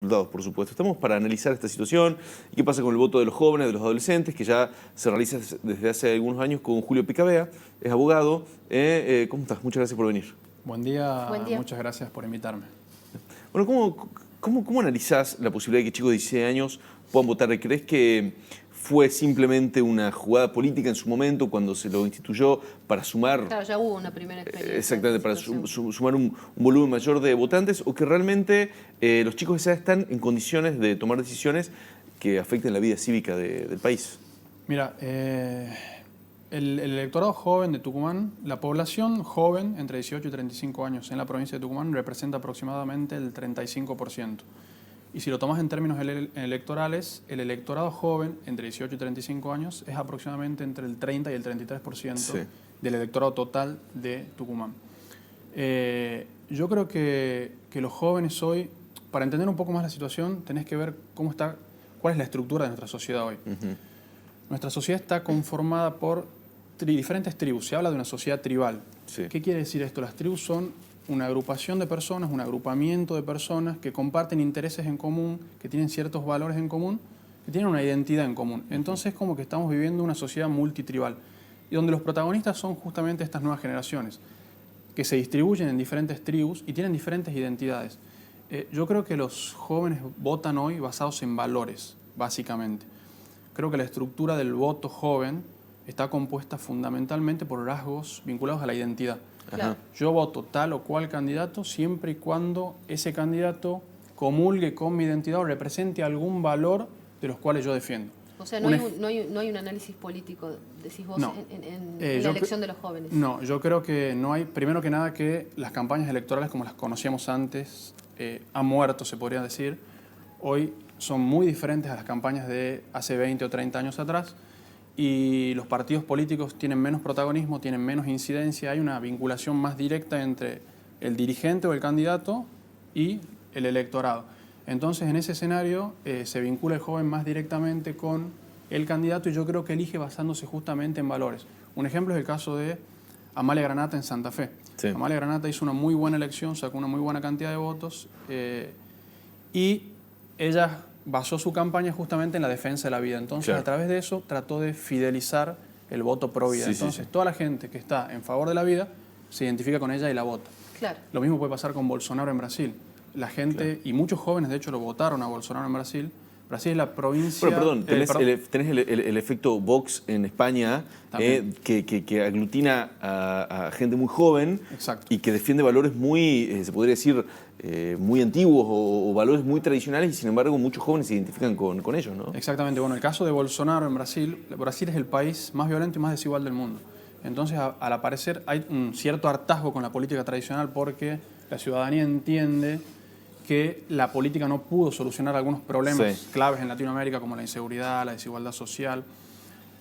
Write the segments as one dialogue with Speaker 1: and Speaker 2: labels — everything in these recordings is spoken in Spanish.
Speaker 1: resultados, por supuesto. Estamos para analizar esta situación y qué pasa con el voto de los jóvenes, de los adolescentes, que ya se realiza desde hace algunos años con Julio Picabea, es abogado. ¿Cómo estás? Muchas gracias por venir.
Speaker 2: Buen día, muchas gracias por invitarme.
Speaker 1: Bueno, ¿cómo analizás la posibilidad de que chicos de 16 años puedan votar? ¿Crees que fue simplemente una jugada política en su momento cuando se lo instituyó para sumar...
Speaker 3: Claro, ya hubo una primera experiencia.
Speaker 1: Exactamente, para sumar un volumen mayor de votantes, o que realmente los chicos de esa edad están en condiciones de tomar decisiones que afecten la vida cívica del país?
Speaker 2: Mira, el electorado joven de Tucumán, la población joven entre 18 y 35 años en la provincia de Tucumán representa aproximadamente el 35%. Y si lo tomas en términos electorales, el electorado joven entre 18 y 35 años es aproximadamente entre el 30 y el 33% del electorado total de Tucumán. Yo creo que los jóvenes hoy, para entender un poco más la situación, tenés que ver cuál es la estructura de nuestra sociedad hoy. Nuestra sociedad está conformada por diferentes tribus. Se habla de una sociedad tribal. ¿Qué quiere decir esto? Las tribus son una agrupación de personas, un agrupamiento de personas que comparten intereses en común, que tienen ciertos valores en común, que tienen una identidad en común. Entonces, como que estamos viviendo una sociedad multitribal, y donde los protagonistas son justamente estas nuevas generaciones, que se distribuyen en diferentes tribus y tienen diferentes identidades. Yo creo que los jóvenes votan hoy basados en valores, básicamente. Creo que la estructura del voto joven está compuesta fundamentalmente por rasgos vinculados a la identidad.
Speaker 3: Claro.
Speaker 2: Yo voto tal o cual candidato siempre y cuando ese candidato comulgue con mi identidad o represente algún valor de los cuales yo defiendo.
Speaker 3: O sea, no hay un análisis político, decís vos,
Speaker 2: no.
Speaker 3: en la elección de los jóvenes.
Speaker 2: No, yo creo que no hay, primero que nada, que las campañas electorales como las conocíamos antes han muerto, se podría decir. Hoy son muy diferentes a las campañas de hace 20 o 30 años atrás. Y los partidos políticos tienen menos protagonismo, tienen menos incidencia, hay una vinculación más directa entre el dirigente o el candidato y el electorado. Entonces, en ese escenario se vincula el joven más directamente con el candidato y yo creo que elige basándose justamente en valores. Un ejemplo es el caso de Amalia Granata en Santa Fe. Amalia Granata hizo una muy buena elección, sacó una muy buena cantidad de votos y ella basó su campaña justamente en la defensa de la vida. Entonces, a través de eso, trató de fidelizar el voto pro vida. Entonces, toda la gente que está en favor de la vida se identifica con ella y la vota.
Speaker 3: Claro.
Speaker 2: Lo mismo puede pasar con Bolsonaro en Brasil. La gente, y muchos jóvenes, de hecho, lo votaron a Bolsonaro en Brasil. Brasil es la provincia...
Speaker 1: Bueno, perdón, tenés el efecto Vox en España, que aglutina a gente muy joven.
Speaker 2: Exacto.
Speaker 1: Y que defiende valores muy, se podría decir, muy antiguos o valores muy tradicionales, y sin embargo muchos jóvenes se identifican con ellos, ¿no?
Speaker 2: Exactamente. Bueno, el caso de Bolsonaro en Brasil, Brasil es el país más violento y más desigual del mundo. Entonces, al aparecer, hay un cierto hartazgo con la política tradicional porque la ciudadanía entiende que la política no pudo solucionar algunos problemas claves en Latinoamérica, como la inseguridad, la desigualdad social.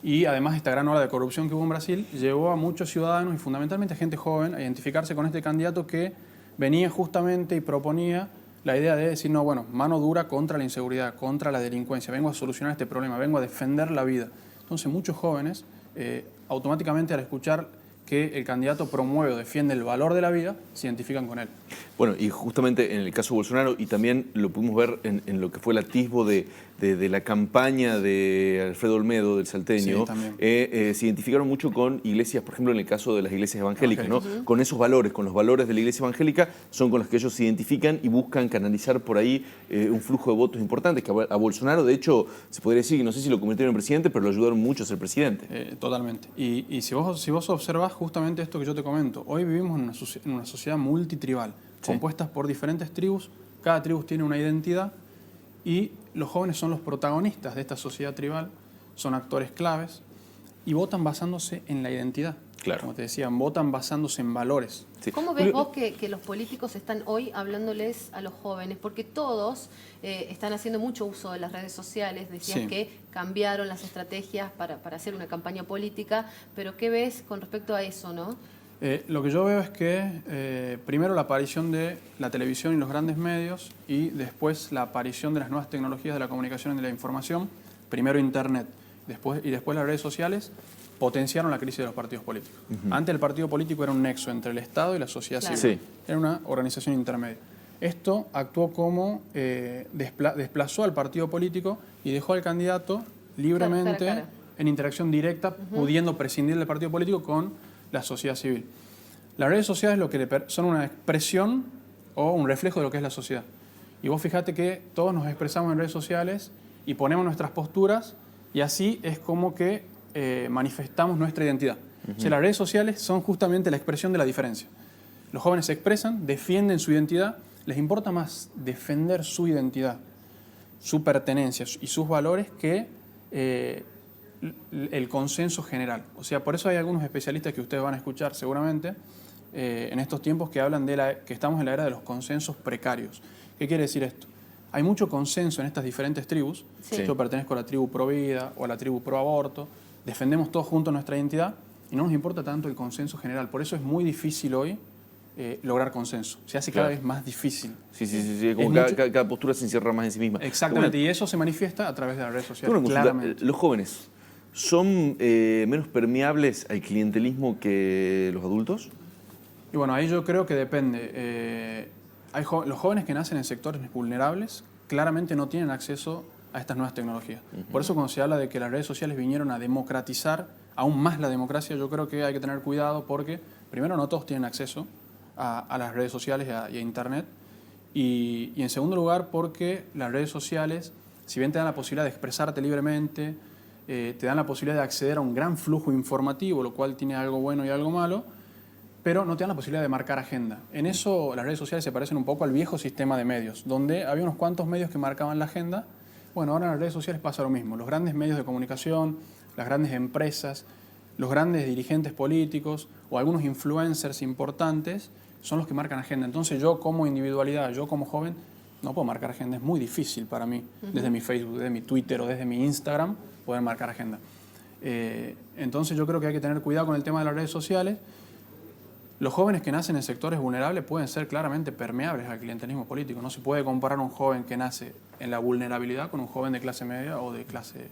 Speaker 2: Y además esta gran ola de corrupción que hubo en Brasil llevó a muchos ciudadanos y fundamentalmente a gente joven a identificarse con este candidato que venía justamente y proponía la idea de decir, no, bueno, mano dura contra la inseguridad, contra la delincuencia, vengo a solucionar este problema, vengo a defender la vida. Entonces muchos jóvenes automáticamente al escuchar que el candidato promueve o defiende el valor de la vida, se identifican con él.
Speaker 1: Bueno, y justamente en el caso de Bolsonaro, y también lo pudimos ver en lo que fue el atisbo de la campaña de Alfredo Olmedo, del salteño, se identificaron mucho con iglesias, por ejemplo, en el caso de las iglesias evangélicas, ¿no? Con esos valores, con los valores de la iglesia evangélica, son con los que ellos se identifican y buscan canalizar por ahí un flujo de votos importantes, que a Bolsonaro, de hecho, se podría decir, que no sé si lo convirtieron en presidente, pero lo ayudaron mucho a ser presidente.
Speaker 2: Totalmente. Y si vos observás justamente esto que yo te comento, hoy vivimos en una sociedad multitribal, compuestas por diferentes tribus, cada tribu tiene una identidad y los jóvenes son los protagonistas de esta sociedad tribal, son actores claves y votan basándose en la identidad.
Speaker 1: Claro.
Speaker 2: Como te decía, votan basándose en valores.
Speaker 3: ¿Cómo ves vos que los políticos están hoy hablándoles a los jóvenes? Porque todos están haciendo mucho uso de las redes sociales, decías que cambiaron las estrategias para hacer una campaña política, pero ¿qué ves con respecto a eso, no?
Speaker 2: Lo que yo veo es que primero la aparición de la televisión y los grandes medios y después la aparición de las nuevas tecnologías de la comunicación y de la información, primero Internet y después las redes sociales, potenciaron la crisis de los partidos políticos. Antes el partido político era un nexo entre el Estado y la sociedad civil. Era una organización intermedia. Esto actuó como desplazó al partido político y dejó al candidato libremente
Speaker 3: cara a cara,
Speaker 2: en interacción directa, pudiendo prescindir del partido político con la sociedad civil. Las redes sociales son una expresión o un reflejo de lo que es la sociedad. Y vos fíjate que todos nos expresamos en redes sociales y ponemos nuestras posturas y así es como que manifestamos nuestra identidad. O sea, las redes sociales son justamente la expresión de la diferencia. Los jóvenes se expresan, defienden su identidad, les importa más defender su identidad, su pertenencia y sus valores que el consenso general. O sea, por eso hay algunos especialistas que ustedes van a escuchar seguramente en estos tiempos que hablan de que estamos en la era de los consensos precarios. ¿Qué quiere decir esto? Hay mucho consenso en estas diferentes tribus.
Speaker 3: Sí.
Speaker 2: Yo pertenezco a la tribu pro vida o a la tribu pro aborto. Defendemos todos juntos nuestra identidad y no nos importa tanto el consenso general. Por eso es muy difícil hoy lograr consenso. Se hace cada vez más difícil.
Speaker 1: Sí. Como cada postura se encierra más en sí misma.
Speaker 2: Exactamente, y eso se manifiesta a través de las redes sociales.
Speaker 1: Claramente. Los jóvenes, ¿son menos permeables al clientelismo que los adultos?
Speaker 2: Y bueno, ahí yo creo que depende. Los jóvenes que nacen en sectores vulnerables claramente no tienen acceso a estas nuevas tecnologías. Por eso cuando se habla de que las redes sociales vinieron a democratizar aún más la democracia, yo creo que hay que tener cuidado porque, primero, no todos tienen acceso a las redes sociales y a Internet. Y en segundo lugar, porque las redes sociales, si bien te dan la posibilidad de expresarte libremente, te dan la posibilidad de acceder a un gran flujo informativo, lo cual tiene algo bueno y algo malo, pero no te dan la posibilidad de marcar agenda. En eso las redes sociales se parecen un poco al viejo sistema de medios, donde había unos cuantos medios que marcaban la agenda. Bueno, ahora en las redes sociales pasa lo mismo. Los grandes medios de comunicación, las grandes empresas, los grandes dirigentes políticos o algunos influencers importantes son los que marcan agenda. Entonces yo como individualidad, yo como joven, no puedo marcar agenda. Es muy difícil para mí, desde mi Facebook, desde mi Twitter o desde mi Instagram, poder marcar agenda. Entonces yo creo que hay que tener cuidado con el tema de las redes sociales. Los jóvenes que nacen en sectores vulnerables pueden ser claramente permeables al clientelismo político. No se puede comparar un joven que nace en la vulnerabilidad con un joven de clase media o de clase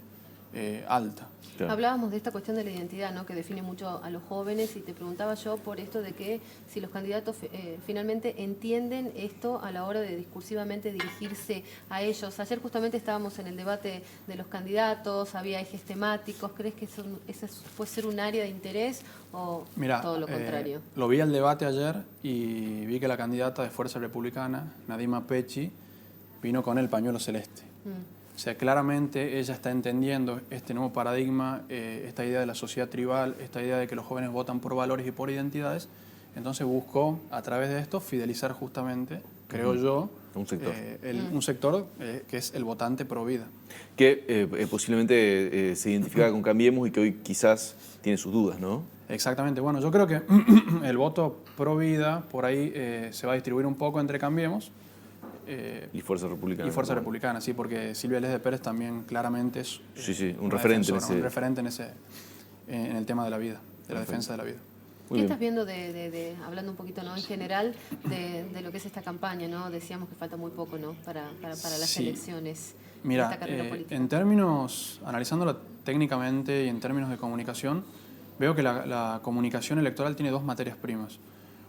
Speaker 2: alta.
Speaker 3: Claro. Hablábamos de esta cuestión de la identidad, ¿no?, que define mucho a los jóvenes, y te preguntaba yo por esto de que si los candidatos finalmente entienden esto a la hora de discursivamente dirigirse a ellos. Ayer justamente estábamos en el debate de los candidatos, había ejes temáticos. ¿Crees que ese puede ser un área de interés o todo lo contrario?
Speaker 2: Lo vi al debate ayer y vi que la candidata de Fuerza Republicana, Nadima Pechi, vino con el pañuelo celeste. O sea, claramente ella está entendiendo este nuevo paradigma, esta idea de la sociedad tribal, esta idea de que los jóvenes votan por valores y por identidades. Entonces buscó, a través de esto, fidelizar justamente, creo yo, un sector que es el votante pro vida.
Speaker 1: Que posiblemente se identifica con Cambiemos y que hoy quizás tiene sus dudas, ¿no?
Speaker 2: Exactamente. Bueno, yo creo que el voto pro vida por ahí se va a distribuir un poco entre Cambiemos.
Speaker 1: Y Fuerza Republicana.
Speaker 2: Y Fuerza Republicana, sí, porque Silvia Lés de Pérez también claramente es
Speaker 1: un referente
Speaker 2: en el tema de la vida, de la defensa de la vida.
Speaker 3: ¿Qué estás viendo hablando un poquito, ¿no?, en general de lo que es esta campaña, ¿no? Decíamos que falta muy poco, ¿no?, para las elecciones.
Speaker 2: Mira,
Speaker 3: esta carrera política.
Speaker 2: En términos, analizándola técnicamente y en términos de comunicación, veo que la comunicación electoral tiene dos materias primas.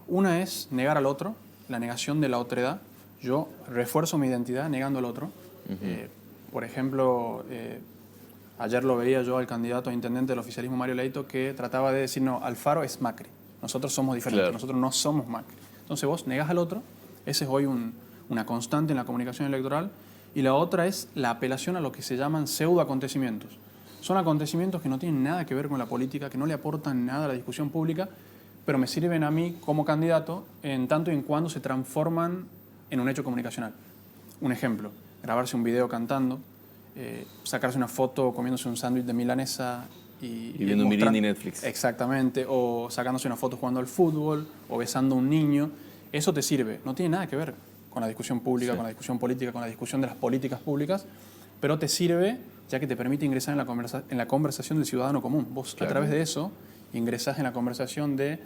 Speaker 2: Una es negar al otro, la negación de la otredad. Yo refuerzo mi identidad negando al otro. Por ejemplo, ayer lo veía yo al candidato a intendente del oficialismo, Mario Leito, que trataba de decir, no, Alfaro es Macri. Nosotros somos diferentes, nosotros no somos Macri. Entonces vos negás al otro, ese es hoy una constante en la comunicación electoral. Y la otra es la apelación a lo que se llaman pseudoacontecimientos. Son acontecimientos que no tienen nada que ver con la política, que no le aportan nada a la discusión pública, pero me sirven a mí como candidato en tanto y en cuando se transforman en un hecho comunicacional. Un ejemplo, grabarse un video cantando, sacarse una foto comiéndose un sándwich de milanesa y
Speaker 1: viendo un Mirindi Netflix.
Speaker 2: Exactamente, o sacándose una foto jugando al fútbol, o besando a un niño. Eso te sirve, no tiene nada que ver con la discusión pública, con la discusión política, con la discusión de las políticas públicas, pero te sirve ya que te permite ingresar en la conversación del ciudadano común. Vos a través de eso ingresás en la conversación de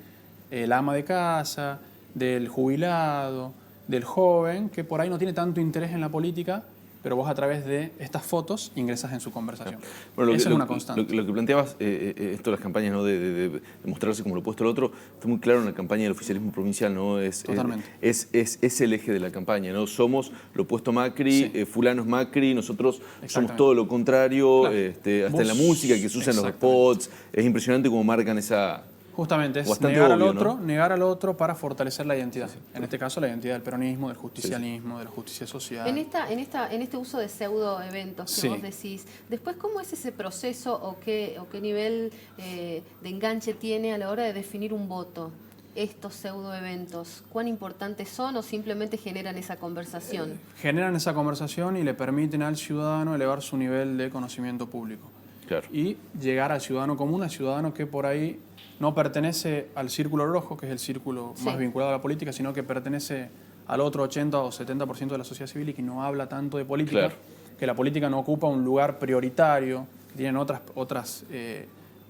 Speaker 2: la ama de casa, del jubilado, del joven, que por ahí no tiene tanto interés en la política, pero vos a través de estas fotos ingresas en su conversación.
Speaker 1: Bueno,
Speaker 2: Esa es una constante.
Speaker 1: Lo que planteabas, esto de las campañas, ¿no? de mostrarse como lo opuesto al otro, está muy claro en la campaña del oficialismo provincial, ¿no?
Speaker 2: Totalmente.
Speaker 1: Es el eje de la campaña, ¿no? Somos lo opuesto a Macri,
Speaker 2: Sí.
Speaker 1: fulano es Macri, nosotros somos todo lo contrario,
Speaker 2: Claro.
Speaker 1: hasta en la música que se usa en los spots, es impresionante cómo marcan esa...
Speaker 2: Justamente, es
Speaker 1: bastante
Speaker 2: negar,
Speaker 1: obvio,
Speaker 2: negar al otro para fortalecer la identidad. En este caso, la identidad del peronismo, del justicialismo, de la justicia social.
Speaker 3: En este uso de pseudo eventos que vos decís, después, ¿cómo es ese proceso o qué nivel de enganche tiene a la hora de definir un voto? Estos pseudo eventos, ¿cuán importantes son o simplemente generan esa conversación?
Speaker 2: Generan esa conversación y le permiten al ciudadano elevar su nivel de conocimiento público.
Speaker 1: Claro.
Speaker 2: Y llegar al ciudadano común, al ciudadano que por ahí no pertenece al círculo rojo, que es el círculo más vinculado a la política, sino que pertenece al otro 80 o 70% de la sociedad civil y que no habla tanto de política, que la política no ocupa un lugar prioritario, que tienen otras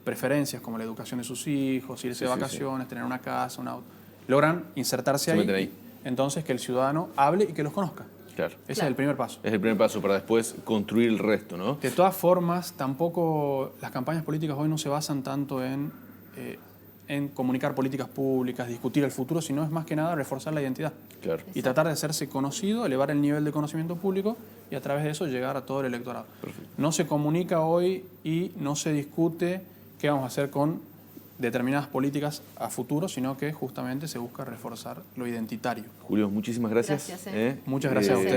Speaker 2: preferencias como la educación de sus hijos, irse de vacaciones, tener una casa, un auto. Logran insertarse ahí, entonces que el ciudadano hable y que los conozca.
Speaker 1: Claro.
Speaker 2: Ese es el primer paso.
Speaker 1: Es el primer paso para después construir el resto, ¿no?
Speaker 2: De todas formas, tampoco las campañas políticas hoy no se basan tanto en comunicar políticas públicas, discutir el futuro, sino es más que nada reforzar la identidad.
Speaker 1: Claro.
Speaker 2: Y tratar de hacerse conocido, elevar el nivel de conocimiento público y a través de eso llegar a todo el electorado. Perfecto. No se comunica hoy y no se discute qué vamos a hacer con determinadas políticas a futuro, sino que justamente se busca reforzar lo identitario.
Speaker 1: Julio, muchísimas gracias.
Speaker 3: Gracias.
Speaker 2: Muchas gracias a ustedes.